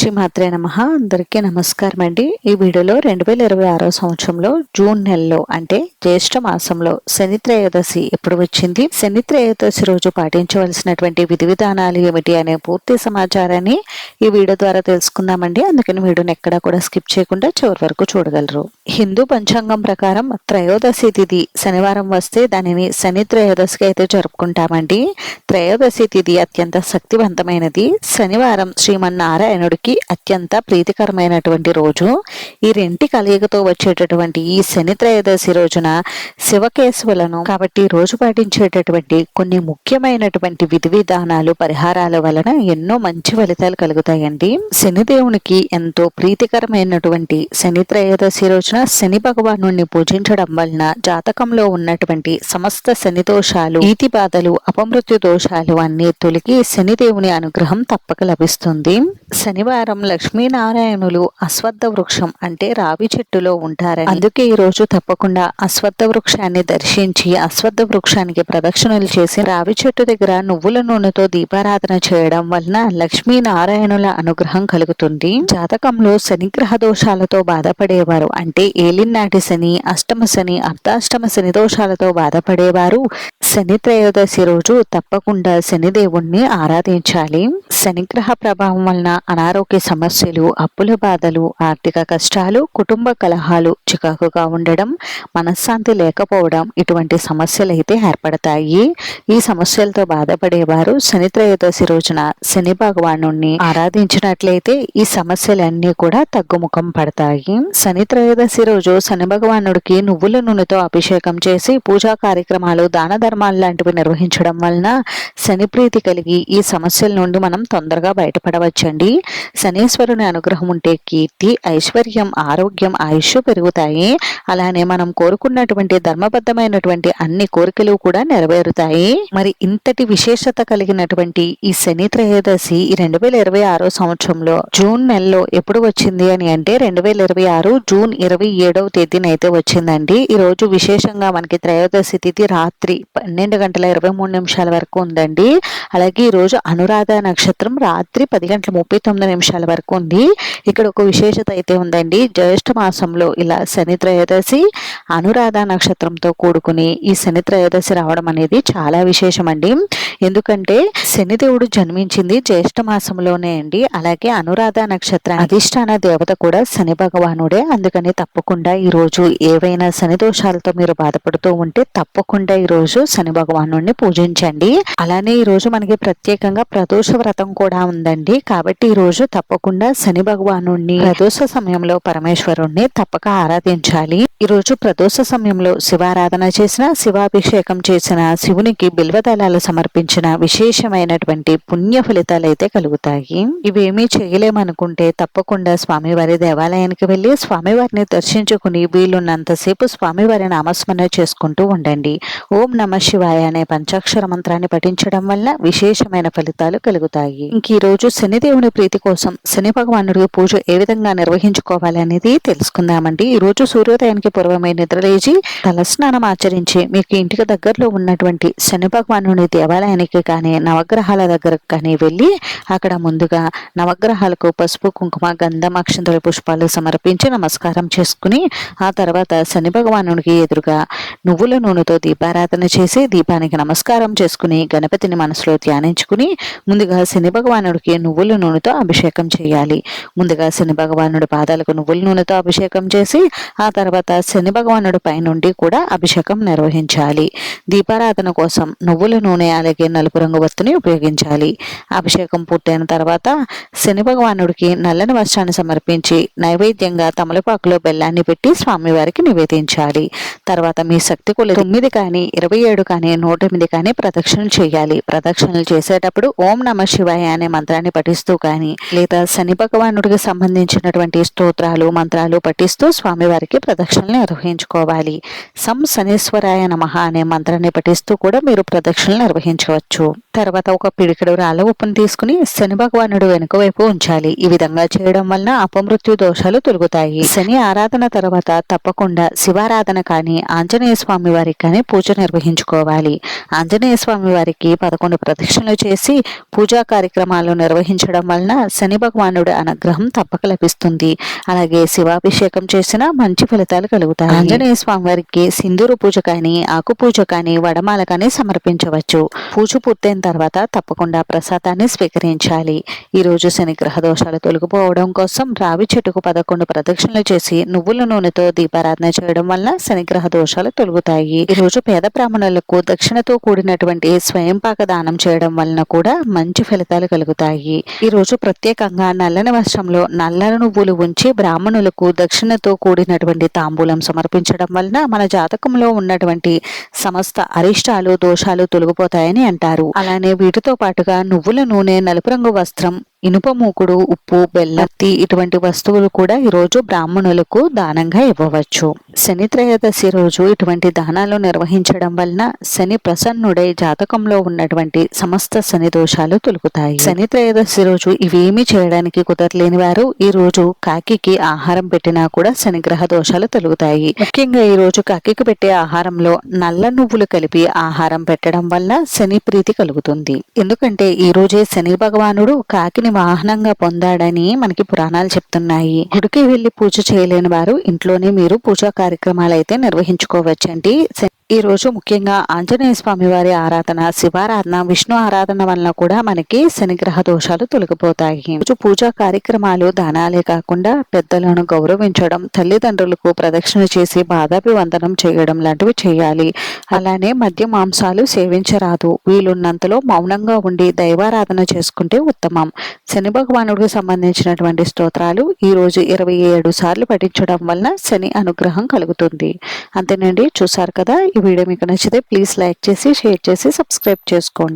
శ్రీమాత్రే నమః. అందరికీ నమస్కారం అండి. ఈ వీడియోలో 2026 సంవత్సరంలో జూన్ నెలలో అంటే జ్యేష్ఠ మాసంలో శని త్రయోదశి ఎప్పుడు వచ్చింది, శని త్రయోదశి రోజు పాటించవలసినటువంటి విధి విధానాలు ఏమిటి అనే పూర్తి సమాచారాన్ని ఈ వీడియో ద్వారా తెలుసుకుందామండి. అందుకని వీడియోని ఎక్కడా కూడా స్కిప్ చేయకుండా చివరి వరకు చూడగలరు. హిందూ పంచాంగం ప్రకారం త్రయోదశి తిథి శనివారం వస్తే దానిని శని త్రయోదశిగా అయితే జరుపుకుంటామండి. త్రయోదశి తిథి అత్యంత శక్తివంతమైనది. శనివారం శ్రీమన్నారాయణుడికి అత్యంత ప్రీతికరమైనటువంటి రోజు. ఈ రెంటి కలయికతో వచ్చేటటువంటి ఈ శని త్రయోదశి రోజున శివకేశవులను కాబట్టి రోజు పాటించేటటువంటి కొన్ని ముఖ్యమైనటువంటి విధి విధానాలు పరిహారాల వలన ఎన్నో మంచి ఫలితాలు కలుగుతాయండి. శనిదేవునికి ఎంతో ప్రీతికరమైనటువంటి శని త్రయోదశి రోజున శని భగవాను పూజించడం వలన జాతకంలో ఉన్నటువంటి సమస్త శని దోషాలు, ఈతి బాధలు, అపమృత్యు దోషాలు అన్ని తొలగి శనిదేవుని అనుగ్రహం తప్పక లభిస్తుంది. శనివారం లక్ష్మీనారాయణులు అశ్వత్థ వృక్షం అంటే రావి చెట్టులో ఉంటారని, అందుకే ఈ రోజు తప్పకుండా అశ్వత్థ వృక్షాన్ని దర్శించి అశ్వత్థ వృక్షానికి ప్రదక్షిణలు చేసి రావి చెట్టు దగ్గర నువ్వుల నూనెతో దీపారాధన చేయడం వలన లక్ష్మీనారాయణుల అనుగ్రహం కలుగుతుంది. జాతకంలో శనిగ్రహ దోషాలతో బాధపడేవారు అంటే ఏలినాటి శని, అష్టమ శని, అర్ధాష్టమ శని దోషాలతో బాధపడేవారు శని త్రయోదశి రోజు తప్పకుండా శనిదేవుణ్ణి ఆరాధించాలి. శనిగ్రహ ప్రభావం వలన అనారోగ్య సమస్యలు, అప్పుల బాధలు, ఆర్థిక కష్టాలు, కుటుంబ కలహాలు, చికాకుగా ఉండడం, మనశ్శాంతి లేకపోవడం ఇటువంటి సమస్యలు అయితే ఏర్పడతాయి. ఈ సమస్యలతో బాధపడేవారు శని త్రయోదశి రోజున శని భగవాను ఆరాధించినట్లయితే ఈ సమస్యలన్నీ కూడా తగ్గుముఖం పడతాయి. శని త్రయోదశి రోజు శని భగవానుడికి నువ్వుల నూనెతో అభిషేకం చేసి పూజా కార్యక్రమాలు, దాన ధర్మాలు లాంటివి నిర్వహించడం వలన శని ప్రీతి కలిగి ఈ సమస్యల నుండి మనం తొందరగా బయటపడవచ్చండి. శనీశ్వరుని అనుగ్రహం ఉంటే కీర్తి, ఐశ్వర్యం, ఆరోగ్యం, ఆయుష్ పెరుగుతాయి. అలానే మనం కోరుకున్నటువంటి ధర్మబద్ధమైనటువంటి అన్ని కోరికలు కూడా నెరవేరుతాయి. మరి ఇంతటి విశేషత కలిగినటువంటి ఈ శని త్రయోదశి ఈ 2026 సంవత్సరంలో జూన్ నెలలో ఎప్పుడు వచ్చింది అని అంటే 2026 జూన్ 27వ తేదీన అయితే వచ్చిందండి. ఈ రోజు విశేషంగా మనకి త్రయోదశి తిథి రాత్రి 12:23 వరకు ఉందండి. అలాగే ఈ రోజు అనురాధ నక్షత్రం రాత్రి 10:39 వరకు ఉంది. ఇక్కడ ఒక విశేషత అయితే ఉందండి. జ్యేష్ఠ మాసంలో ఇలా శని త్రయోదశి అనురాధ నక్షత్రంతో కూడుకుని ఈ శని త్రయోదశి రావడం అనేది చాలా విశేషం అండి. ఎందుకంటే శనిదేవుడు జన్మించింది జ్యేష్ఠ మాసంలోనే అండి. అలాగే అనురాధ నక్షత్ర అధిష్టాన దేవత కూడా శని భగవానుడే. అందుకని తప్పకుండా ఈ రోజు ఏవైనా శని దోషాలతో మీరు బాధపడుతూ ఉంటే తప్పకుండా ఈ రోజు శని భగవాను పూజించండి. అలానే ఈ రోజు మనకి ప్రత్యేకంగా ప్రదోష వ్రతం కూడా ఉందండి. కాబట్టి ఈ రోజు తప్పకుండా శని భగవాను ప్రదోష సమయంలో పరమేశ్వరుణ్ణి తప్పక ఆరాధించాలి. ఈ రోజు ప్రదోష సమయంలో శివారాధన చేసిన, శివాభిషేకం చేసిన, శివునికి బిల్వదళాలు సమర్పించిన విశేషమైనటువంటి పుణ్య ఫలితాలు అయితే కలుగుతాయి. ఇవేమీ చేయలేమనుకుంటే తప్పకుండా స్వామివారి దేవాలయానికి వెళ్లి స్వామివారిని దర్శించుకుని వీలున్నంతసేపు స్వామివారి నామస్మరణ చేసుకుంటూ ఉండండి. ఓం నమ శివాయ అనే పంచాక్షర మంత్రాన్ని పఠించడం వల్ల విశేషమైన ఫలితాలు కలుగుతాయి. ఇంక ఈ రోజు శనిదేవుని ప్రీతి కోసం శని భగవానుడికి పూజ ఏ విధంగా నిర్వహించుకోవాలి అనేది తెలుసుకుందామండి. ఈ రోజు సూర్యోదయానికి పూర్వమే నిద్రలేచి తలస్నానం ఆచరించి మీకు ఇంటికి దగ్గరలో ఉన్నటువంటి శని భగవానుని దేవాలయానికి కానీ నవగ్రహాల దగ్గరకు కానీ వెళ్ళి అక్కడ ముందుగా నవగ్రహాలకు పసుపు, కుంకుమ, గంధం, అక్షంతల పుష్పాలు సమర్పించి నమస్కారం చేసుకుని ఆ తర్వాత శని భగవానుడికి ఎదురుగా నువ్వుల నూనెతో దీపారాధన చేసి దీపానికి నమస్కారం చేసుకుని గణపతిని మనసులో ధ్యానించుకుని ముందుగా శని భగవానుడికి నువ్వుల నూనెతో అభిషేకం చేయాలి. ముందుగా శని భగవానుడి పాదాలకు నువ్వుల నూనెతో అభిషేకం చేసి ఆ తర్వాత శని భగవానుడి పై నుండి కూడా అభిషేకం నిర్వహించాలి. దీపారాధన కోసం నువ్వుల నూనె అలాగే నలుపు రంగు వత్తుని ఉపయోగించాలి. అభిషేకం పూర్తయిన తర్వాత శని భగవానుడికి నల్లని వస్త్రాన్ని సమర్పించి నైవేద్యంగా తమలపాకులో బెల్లాన్ని పెట్టి స్వామివారికి నివేదించాలి. తర్వాత మీ శక్తి కొలది 9 కానీ 27 కానీ 108 కానీ ప్రదక్షిణలు చేయాలి. ప్రదక్షిణలు చేసేటప్పుడు ఓం నమ శివాయ అనే మంత్రాన్ని పఠిస్తూ కానీ లేదా శని భగవానుడికి సంబంధించినటువంటి స్తోత్రాలు, మంత్రాలు పఠిస్తూ స్వామివారికి ప్రదక్షిణలు నిర్వహించుకోవాలి. శనీశ్వరాయ నమః అనే మంత్రాన్ని పఠిస్తూ కూడా మీరు ప్రదక్షిణలు నిర్వహించుకోవాలి. సమర్పించవచ్చు. తర్వాత ఒక పిడికెడు రాళ్ళ ఉప్పును తీసుకుని శని భగవానుడు వెనుక వైపు ఉంచాలి. ఈ విధంగా చేయడం వలన అపమృత్యు దోషాలు తొలగుతాయి. శని ఆరాధన తర్వాత తప్పకుండా శివారాధన కానీ ఆంజనేయ స్వామి వారికి కానీ పూజ నిర్వహించుకోవాలి. ఆంజనేయ స్వామి వారికి 11 ప్రదక్షిణలు చేసి పూజా కార్యక్రమాలు నిర్వహించడం వలన శని భగవానుడి అనుగ్రహం తప్పక లభిస్తుంది. అలాగే శివాభిషేకం చేసినా మంచి ఫలితాలు కలుగుతాయి. ఆంజనేయ స్వామి వారికి సింధూరు పూజ కానీ ఆకు పూజ కానీ వడమాల కానీ సమర్పించవచ్చు. పూజ పూర్తయిన తర్వాత తప్పకుండా ప్రసాదాన్ని స్వీకరించాలి. ఈ రోజు శని గ్రహ దోషాలు తొలగిపోవడం కోసం రావి చెట్టుకు 11 ప్రదక్షిణలు చేసి నువ్వుల నూనెతో దీపారాధన చేయడం వల్ల శని గ్రహ దోషాలు తొలగుతాయి. ఈ రోజు పేద బ్రాహ్మణులకు దక్షిణతో కూడినటువంటి స్వయంపాక దానం చేయడం వలన కూడా మంచి ఫలితాలు కలుగుతాయి. ఈ రోజు ప్రత్యేకంగా నల్లని వస్త్రంలో నల్ల నువ్వులు ఉంచి బ్రాహ్మణులకు దక్షిణతో కూడినటువంటి తాంబూలం సమర్పించడం వలన మన జాతకంలో ఉన్నటువంటి సమస్త అరిష్టాలు దోషాలు తొలగిపోతాయని అంటారు. అలానే వీటితో పాటుగా నువ్వుల నూనె, నలుపు రంగు వస్త్రం, ఇనుప మూకుడు, ఉప్పు, బెల్లం, ఇటువంటి వస్తువులు కూడా ఈ రోజు బ్రాహ్మణులకు దానంగా ఇవ్వవచ్చు. శని త్రయోదశి రోజు ఇటువంటి దానాలు నిర్వహించడం వలన శని ప్రసన్నుడై జాతకంలో ఉన్నటువంటి సమస్త శని దోషాలు తొలగుతాయి. శని త్రయోదశి రోజు ఇవేమీ చేయడానికి కుదరలేని వారు ఈ రోజు కాకికి ఆహారం పెట్టినా కూడా శని గ్రహ దోషాలు తొలగుతాయి. ముఖ్యంగా ఈ రోజు కాకికి పెట్టే ఆహారంలో నల్ల నువ్వులు కలిపి ఆహారం పెట్టడం వల్ల శని ప్రీతి కలుగుతుంది. ఎందుకంటే ఈ రోజే శని భగవానుడు కాకిని వాహనంగా పొందాడని మనకి పురాణాలు చెప్తున్నాయి. గుడికి వెళ్లి పూజ చేయలేని వారు ఇంట్లోనే మీరు పూజా కార్యక్రమాలు అయితే నిర్వహించుకోవచ్చండి. ఈ రోజు ముఖ్యంగా ఆంజనేయ స్వామి వారి ఆరాధన, శివారాధన, విష్ణు ఆరాధన వలన కూడా మనకి శనిగ్రహ దోషాలు తొలగిపోతాయి. రోజు పూజా కార్యక్రమాలు దానాలే కాకుండా పెద్దలను గౌరవించడం, తల్లిదండ్రులకు ప్రదక్షిణ చేసి పాదాభివందనం చేయడం లాంటివి చేయాలి. అలానే మద్య మాంసాలు సేవించరాదు. వీలున్నంతలో మౌనంగా ఉండి దైవారాధన చేసుకుంటే ఉత్తమం. శని భగవానుడికి సంబంధించినటువంటి స్తోత్రాలు ఈ రోజు 27 సార్లు పఠించడం వలన శని అనుగ్రహం కలుగుతుంది. అంతేనండి. చూసారు కదా. ఈ వీడియో మీకు నచ్చితే ప్లీజ్ లైక్ చేసి, షేర్ చేసి, సబ్స్క్రైబ్ చేసుకోండి.